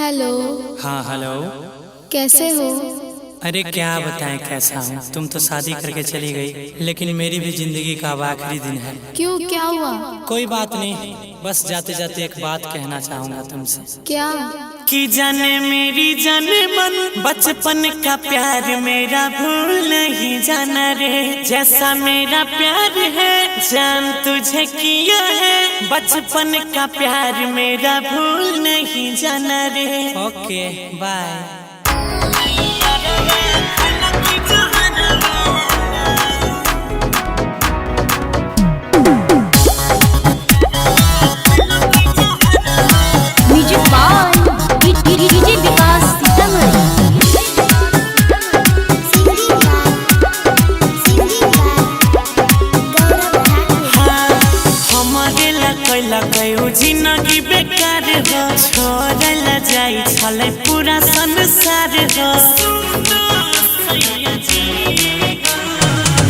Hello. हाँ hello. कैसे हो? अरे क्या बताएं कैसा हूँ। तुम तो शादी करके चली गई, लेकिन मेरी भी जिंदगी का अब आखिरी दिन है। क्यों, क्या हुआ? कोई बात नहीं, बस जाते जाते एक बात कहना चाहूंगा तुमसे। क्या? कि जाने मेरी जाने मन बचपन का प्यार मेरा भूल नहीं जाना रे। जैसा मेरा प्यार है जान तुझे किया है, बचपन का प्यार मेरा भूल नहीं जाना रे। ओके बाय। जिंदगी बेकार हो, छोड़ला जाई छले पूरा संसार हो।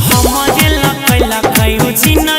हमारे लकैला कयू जिंदगी